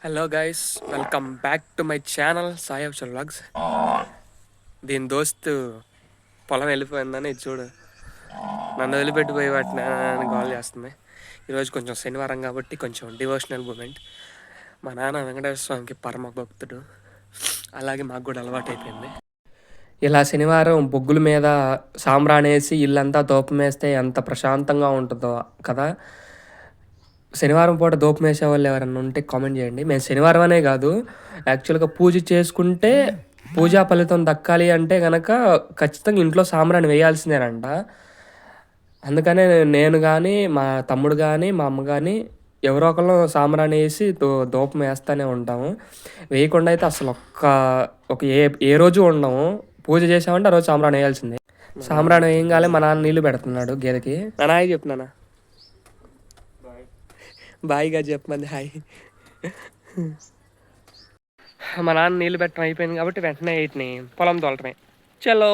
Hello guys, welcome back to my channel Sai official vlogs. దీని దోస్తు పొలం వెళ్ళిపోయిందని ఇది చూడు, నన్ను వదిలిపెట్టిపోయి వాటిని కాల్ చేస్తుంది. ఈరోజు కొంచెం శనివారం కాబట్టి కొంచెం డివోషనల్ మూమెంట్. మా నాన్న వెంకటేశ్వర స్వామికి పరమ భక్తుడు, అలాగే మాకు కూడా అలవాటు అయిపోయింది. ఇలా శనివారం బొగ్గుల మీద సాంబ్రాణేసి ఇల్లంతా దూపం వేస్తే ఎంత ప్రశాంతంగా ఉంటుందో కదా. శనివారం పూట దూపం వేసే వాళ్ళు ఎవరన్నా ఉంటే కామెంట్ చేయండి. మేము శనివారం అనే కాదు, యాక్చువల్గా పూజ చేసుకుంటే పూజా ఫలితం దక్కాలి అంటే కనుక ఖచ్చితంగా ఇంట్లో సాంబ్రాణి వేయాల్సిందేనంట. అందుకనే నేను కానీ మా తమ్ముడు కానీ మా అమ్మ కానీ ఎవరో ఒకళ్ళు సాంబ్రాణి వేసి దూపం వేస్తూనే ఉంటాము. వేయకుండా అయితే అసలు ఒక ఏ రోజు ఉండము. పూజ చేసామంటే ఆ రోజు సాంబ్రాణి వేయాల్సిందే. సాంబ్రాణి వేయంగానే మా నాన్న నీళ్ళు పెడుతున్నాడు గేదెకి. నాన్న చెప్తున్నానా, బాయిగా చెప్పమంది హాయ్. మా నాన్న నీళ్ళు పెట్టడం అయిపోయింది కాబట్టి వెంటనే వీటిని పొలం తోలటమే. చలో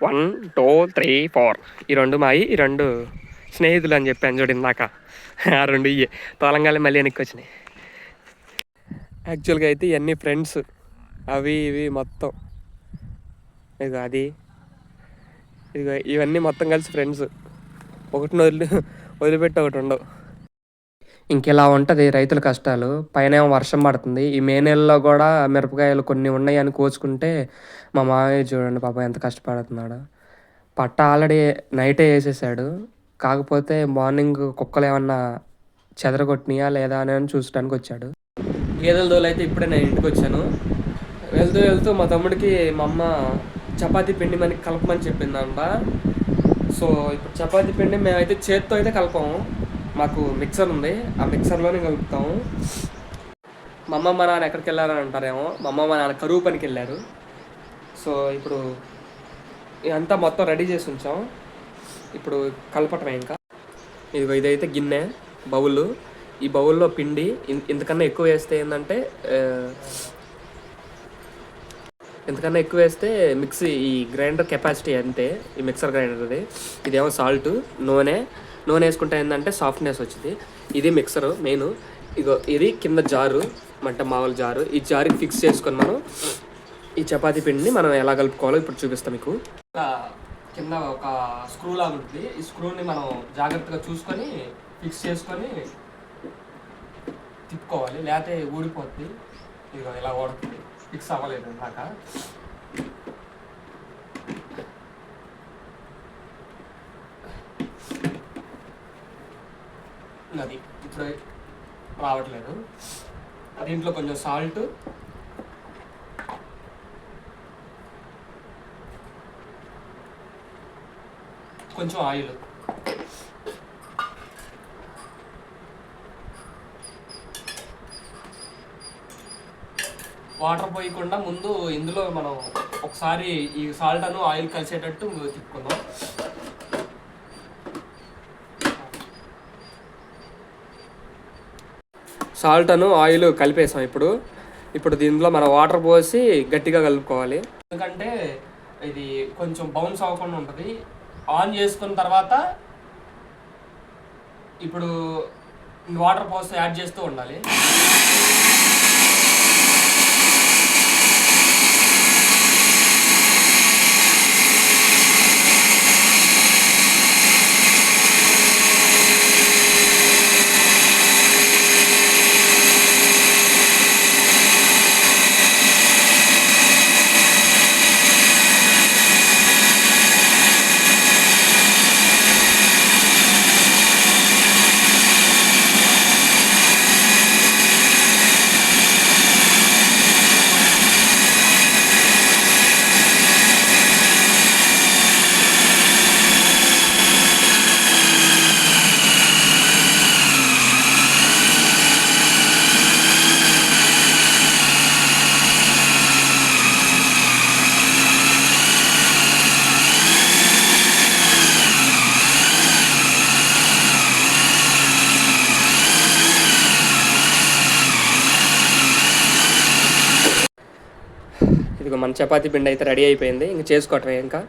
1 2 3 4 ఈ రెండు మాయి, ఈ రెండు స్నేహితులు అని చెప్పాను చూడు ఇందాక. ఆ రెండు ఇయ్యే తోలంగానే మళ్ళీ వెనక్కి వచ్చినాయి. యాక్చువల్గా అయితే ఇవన్నీ ఫ్రెండ్స్, అవి ఇవి మొత్తం ఇదిగో అది ఇదిగో ఇవన్నీ మొత్తం కలిసి ఫ్రెండ్స్. ఒకటిని వదిలిపెట్టి ఒకటి ఉండవు. ఇంకెలా ఉంటుంది రైతుల కష్టాలు. పైన ఏమో వర్షం పడుతుంది. ఈ మే నెలలో కూడా మిరపకాయలు కొన్ని ఉన్నాయి అని కోసుకుంటే మా మామయ్య చూడండి పాపం ఎంత కష్టపడుతున్నాడు. పట్ట ఆల్రెడీ నైటే వేసేసాడు. కాకపోతే మార్నింగ్ కుక్కలు ఏమన్నా చెదరగొట్టినాయా లేదా అని చూసడానికి వచ్చాడు. గేదెల దోలు అయితే ఇప్పుడే నేను ఇంటికి వచ్చాను. వెళ్తూ వెళ్తూ మా తమ్ముడికి మా అమ్మ చపాతీ పిండి మనకి కలపమని చెప్పిందంట. సో ఇప్పుడు చపాతీ పిండి మేమైతే చేత్తో అయితే కలపము, మాకు మిక్సర్ ఉంది, ఆ మిక్సర్లోనే కలుపుతాము. మా అమ్మ మా నాన్న ఎక్కడికి వెళ్ళారని అంటారేమో, మా అమ్మ మా నాన్న కరువు పనికి వెళ్ళారు. సో ఇప్పుడు ఇదంతా మొత్తం రెడీ చేసి ఉంచాం, ఇప్పుడు కలపటమే. ఇంకా ఇదైతే గిన్నె బౌల్. ఈ బౌల్లో పిండి ఇంతకన్నా ఎక్కువ వేస్తే ఏంటంటే ఇంతకన్నా ఎక్కువ వేస్తే మిక్సీ ఈ గ్రైండర్ కెపాసిటీ అంతే, ఈ మిక్సర్ గ్రైండర్ది. ఇదేమో సాల్ట్, నూనె వేసుకుంటే ఏంటంటే సాఫ్ట్నెస్ వచ్చింది. ఇది మిక్సరు మెయిన్. ఇగో ఇది కింద జారు, మంట మామూలు జారు. ఈ జారుకి ఫిక్స్ చేసుకొని మనం ఈ చపాతీ పిండిని మనం ఎలా కలుపుకోవాలో ఇప్పుడు చూపిస్తాం మీకు. కింద ఒక స్క్రూ లాగా ఉంటుంది. ఈ స్క్రూని మనం జాగ్రత్తగా చూసుకొని ఫిక్స్ చేసుకొని తిప్పుకోవాలి, లేకపోతే ఊడిపోద్ది. ఇదిగో ఇలా ఓడుతుంది, ఫిక్స్ అవ్వలేదు నాక. అది ఇప్పుడు రావట్లేదు. దీంట్లో కొంచెం సాల్ట్, కొంచెం ఆయిల్, వాటర్ పోయకుండా ముందు ఇందులో మనం ఒకసారి ఈ సాల్ట్ అను ఆయిల్ కలిసేటట్టు తిప్పుకుందాం. సాల్ట్ అను ఆయిల్ కలిపేసాం. ఇప్పుడు దీనిలో మనం వాటర్ పోసి గట్టిగా కలుపుకోవాలి, ఎందుకంటే ఇది కొంచెం బౌన్స్ అవ్వకుండా ఉంటుంది. ఆన్ చేసుకున్న తర్వాత ఇప్పుడు వాటర్ పోసి యాడ్ చేస్తూ ఉండాలి. ఇదిగో మన చపాతీ పిండి అయితే రెడీ అయిపోయింది, ఇంక చేసుకోవటమే. ఇంకా